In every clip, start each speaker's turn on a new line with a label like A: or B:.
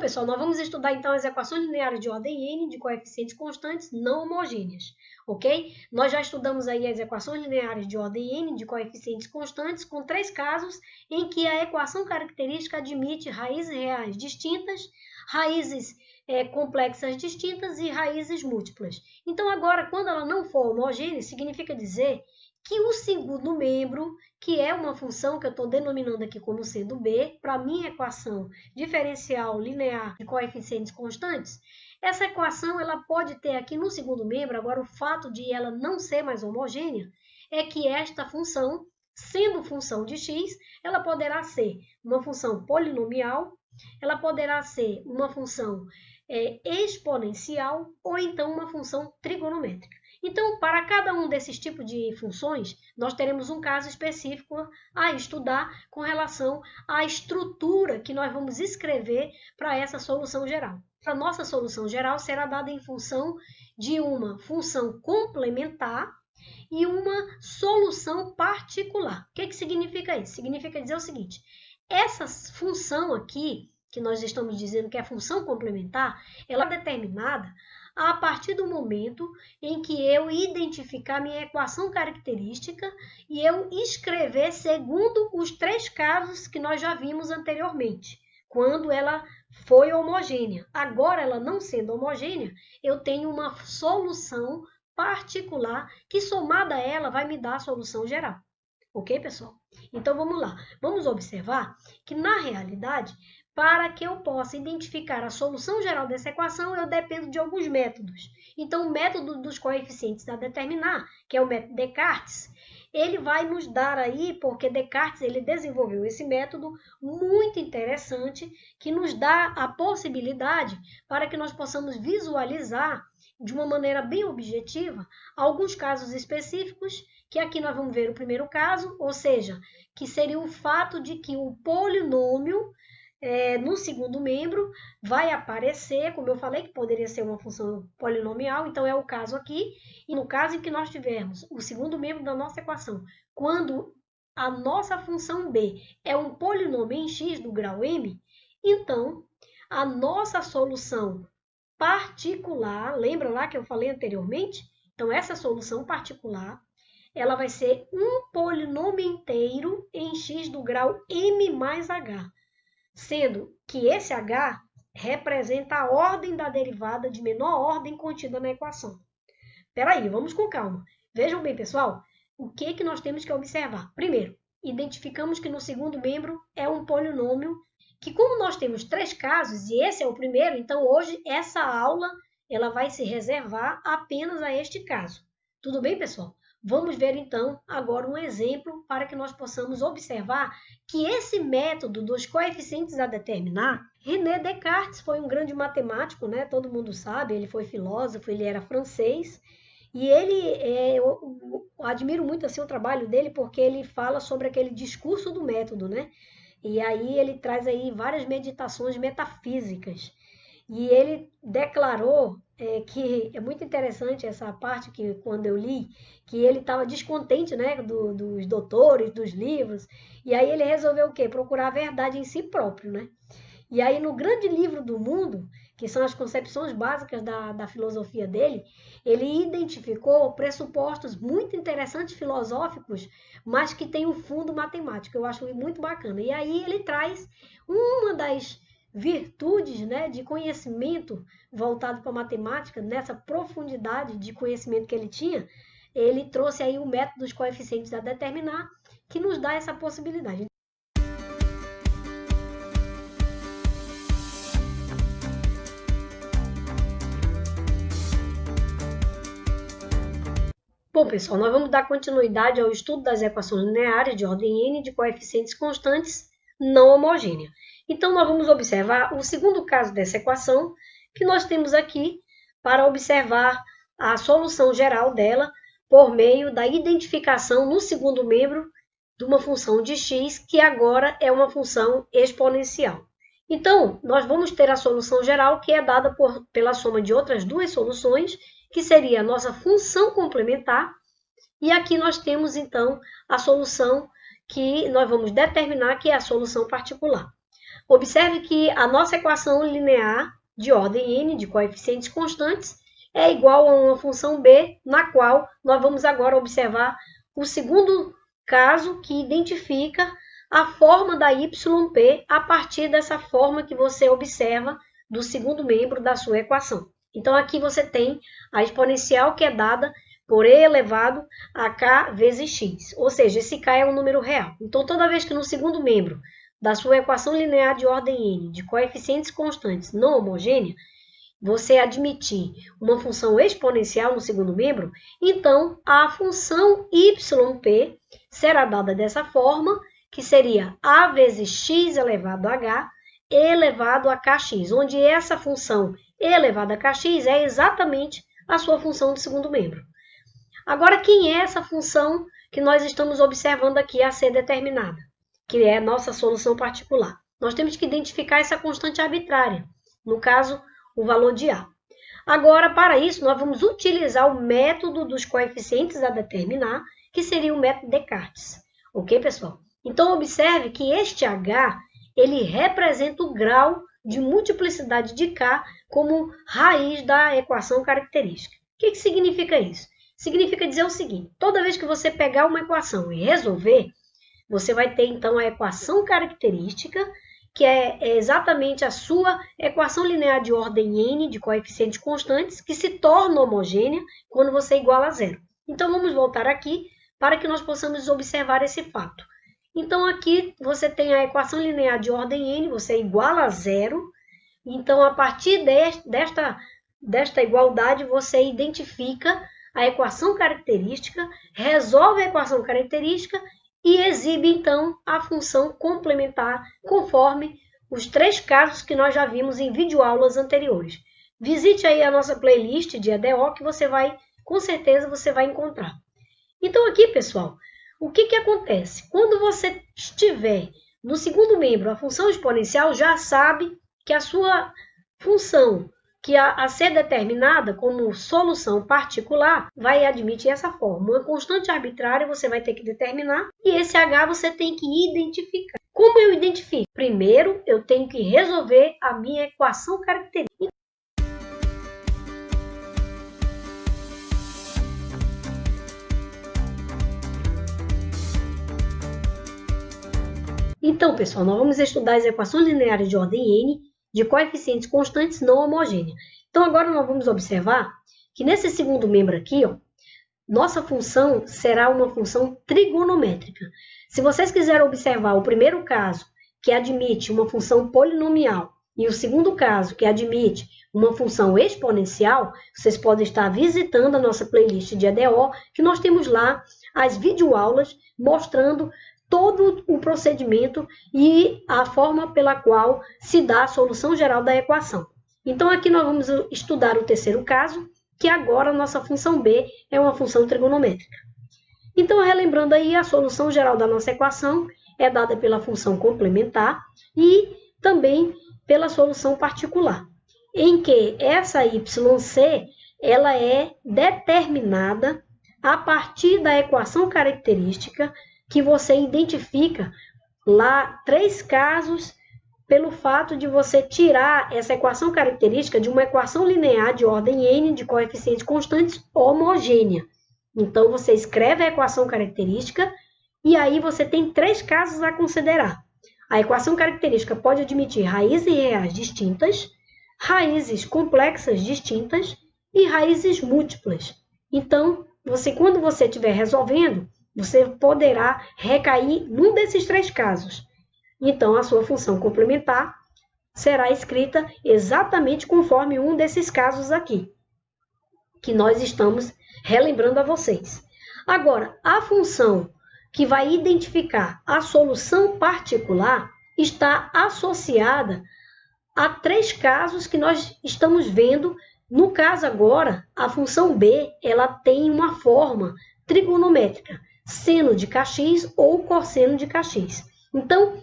A: pessoal, nós vamos estudar então as equações lineares de ordem n de coeficientes constantes não homogêneas, ok? Nós já estudamos aí as equações lineares de ordem n de coeficientes constantes com 3 casos em que a equação característica admite raízes reais distintas, raízes complexas distintas e raízes múltiplas. Então agora, quando ela não for homogênea, significa dizer que o segundo membro, que é uma função que eu estou denominando aqui como sendo b, para a minha equação diferencial linear de coeficientes constantes, essa equação ela pode ter aqui no segundo membro, agora o fato de ela não ser mais homogênea, é que esta função, sendo função de x, ela poderá ser uma função polinomial, ela poderá ser uma função exponencial ou então uma função trigonométrica. Então, para cada um desses tipos de funções, nós teremos um caso específico a estudar com relação à estrutura que nós vamos escrever para essa solução geral. A nossa solução geral será dada em função de uma função complementar e uma solução particular. O que significa isso? Significa dizer o seguinte, essa função aqui, que nós estamos dizendo que é a função complementar, ela é determinada a partir do momento em que eu identificar minha equação característica e eu escrever segundo os 3 casos que nós já vimos anteriormente, quando ela foi homogênea. Agora, ela não sendo homogênea, eu tenho uma solução particular que, somada a ela, vai me dar a solução geral. Ok, pessoal? Então, vamos lá. Vamos observar que, na realidade, para que eu possa identificar a solução geral dessa equação, eu dependo de alguns métodos. Então, o método dos coeficientes a determinar, que é o método Descartes, ele vai nos dar aí, porque Descartes ele desenvolveu esse método muito interessante, que nos dá a possibilidade para que nós possamos visualizar de uma maneira bem objetiva alguns casos específicos, que aqui nós vamos ver o primeiro caso, ou seja, que seria o fato de que o polinômio no segundo membro vai aparecer, como eu falei, que poderia ser uma função polinomial, então é o caso aqui, e no caso em que nós tivermos o segundo membro da nossa equação, quando a nossa função b é um polinômio em x do grau m, então a nossa solução particular, lembra lá que eu falei anteriormente? Então essa solução particular, ela vai ser um polinômio inteiro em x do grau m mais h, sendo que esse h representa a ordem da derivada de menor ordem contida na equação. Espera aí, vamos com calma. Vejam bem, pessoal, o que nós temos que observar? Primeiro, identificamos que no segundo membro é um polinômio, que como nós temos 3 casos, e esse é o primeiro, então hoje essa aula ela vai se reservar apenas a este caso. Tudo bem, pessoal? Vamos ver, então, agora um exemplo para que nós possamos observar que esse método dos coeficientes a determinar, René Descartes foi um grande matemático, né? Todo mundo sabe, ele foi filósofo, ele era francês, e eu admiro muito assim, o trabalho dele, porque ele fala sobre aquele discurso do método, né? E aí ele traz aí várias meditações metafísicas. E ele declarou que é muito interessante essa parte que quando eu li, que ele estava descontente, né, dos doutores, dos livros, e aí ele resolveu o quê? Procurar a verdade em si próprio, né? E aí no grande livro do mundo, que são as concepções básicas da filosofia dele, ele identificou pressupostos muito interessantes filosóficos, mas que tem um fundo matemático, eu acho muito bacana. E aí ele traz uma das virtudes, né, de conhecimento voltado para a matemática, nessa profundidade de conhecimento que ele tinha, ele trouxe aí o método dos coeficientes a determinar, que nos dá essa possibilidade. Bom, pessoal, nós vamos dar continuidade ao estudo das equações lineares de ordem n de coeficientes constantes não homogênea. Então, nós vamos observar o segundo caso dessa equação, que nós temos aqui para observar a solução geral dela por meio da identificação no segundo membro de uma função de x, que agora é uma função exponencial. Então, nós vamos ter a solução geral, que é dada pela soma de outras 2 soluções, que seria a nossa função complementar, e aqui nós temos, então, a solução que nós vamos determinar, que é a solução particular. observe que a nossa equação linear de ordem n, de coeficientes constantes, é igual a uma função b, na qual nós vamos agora observar o segundo caso que identifica a forma da YP a partir dessa forma que você observa do segundo membro da sua equação. Então, aqui você tem a exponencial que é dada por e elevado a k vezes x, ou seja, esse k é um número real. Então, toda vez que no segundo membro da sua equação linear de ordem n, de coeficientes constantes não homogênea, você admitir uma função exponencial no segundo membro, então a função YP será dada dessa forma, que seria a vezes x elevado a h elevado a kx, onde essa função elevado a kx é exatamente a sua função do segundo membro. Agora, quem é essa função que nós estamos observando aqui a ser determinada, que é a nossa solução particular? Nós temos que identificar essa constante arbitrária, no caso, o valor de A. Agora, para isso, nós vamos utilizar o método dos coeficientes a determinar, que seria o método Descartes. Ok, pessoal? Então, observe que este H, ele representa o grau de multiplicidade de K como raiz da equação característica. O que significa isso? Significa dizer o seguinte: toda vez que você pegar uma equação e resolver, você vai ter, então, a equação característica, que é exatamente a sua equação linear de ordem n, de coeficientes constantes, que se torna homogênea quando você iguala a zero. Então, vamos voltar aqui para que nós possamos observar esse fato. Então, aqui você tem a equação linear de ordem n, você iguala a zero. Então, a partir desta igualdade, você identifica a equação característica, resolve a equação característica e exibe, então, a função complementar conforme os 3 casos que nós já vimos em videoaulas anteriores. Visite aí a nossa playlist de EDO que você vai, com certeza, você vai encontrar. Então, aqui, pessoal, o que acontece? Quando você estiver no segundo membro, a função exponencial já sabe que a sua função que a ser determinada como solução particular vai admitir essa forma. Uma constante arbitrária você vai ter que determinar e esse H você tem que identificar. Como eu identifico? Primeiro, eu tenho que resolver a minha equação característica. Então, pessoal, nós vamos estudar as equações lineares de ordem n de coeficientes constantes não homogêneos. Então, agora nós vamos observar que nesse segundo membro aqui, ó, nossa função será uma função trigonométrica. Se vocês quiserem observar o primeiro caso, que admite uma função polinomial, e o segundo caso, que admite uma função exponencial, vocês podem estar visitando a nossa playlist de EDO, que nós temos lá as videoaulas mostrando todo o procedimento e a forma pela qual se dá a solução geral da equação. Então, aqui nós vamos estudar o terceiro caso, que agora a nossa função B é uma função trigonométrica. Então, relembrando aí, a solução geral da nossa equação é dada pela função complementar e também pela solução particular, em que essa YC ela é determinada a partir da equação característica que você identifica lá 3 casos pelo fato de você tirar essa equação característica de uma equação linear de ordem n de coeficientes constantes homogênea. Então, você escreve a equação característica e aí você tem 3 casos a considerar. A equação característica pode admitir raízes reais distintas, raízes complexas distintas e raízes múltiplas. Então, quando você estiver resolvendo, você poderá recair num desses 3 casos. Então, a sua função complementar será escrita exatamente conforme um desses casos aqui, que nós estamos relembrando a vocês. Agora, a função que vai identificar a solução particular está associada a 3 casos que nós estamos vendo. No caso agora, a função B ela tem uma forma trigonométrica, seno de kx ou cosseno de kx. Então,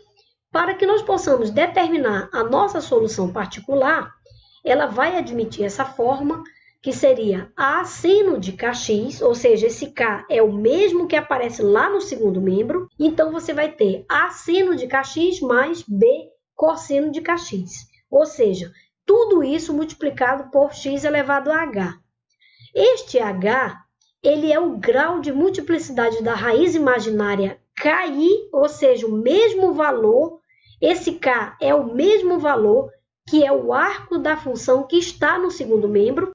A: para que nós possamos determinar a nossa solução particular, ela vai admitir essa forma, que seria A seno de kx, ou seja, esse K é o mesmo que aparece lá no segundo membro. Então, você vai ter A seno de kx mais B cosseno de kx. Ou seja, tudo isso multiplicado por x elevado a h. Este h, ele é o grau de multiplicidade da raiz imaginária KI, ou seja, o mesmo valor. Esse k é o mesmo valor que é o arco da função que está no segundo membro.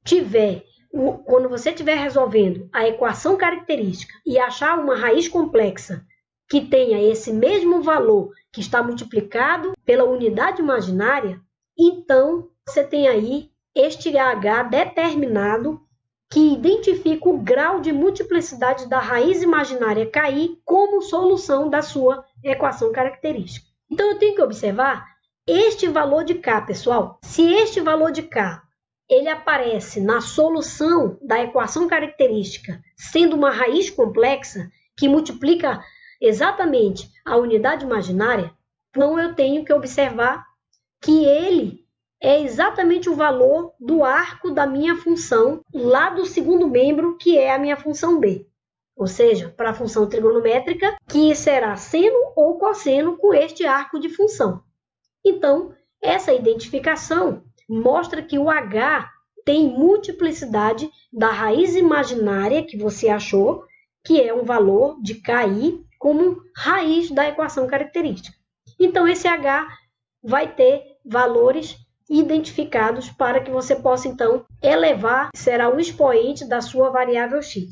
A: Quando você estiver resolvendo a equação característica e achar uma raiz complexa que tenha esse mesmo valor que está multiplicado pela unidade imaginária, então você tem aí este h determinado que identifica o grau de multiplicidade da raiz imaginária KI como solução da sua equação característica. Então eu tenho que observar este valor de k, pessoal. Se este valor de k ele aparece na solução da equação característica sendo uma raiz complexa que multiplica exatamente a unidade imaginária, então eu tenho que observar que ele é exatamente o valor do arco da minha função lá do segundo membro, que é a minha função b. Ou seja, para a função trigonométrica, que será seno ou cosseno com este arco de função. Então, essa identificação mostra que o h tem multiplicidade da raiz imaginária que você achou, que é um valor de KI, como raiz da equação característica. Então, esse h vai ter valores identificados para que você possa, então, elevar, será o expoente da sua variável x.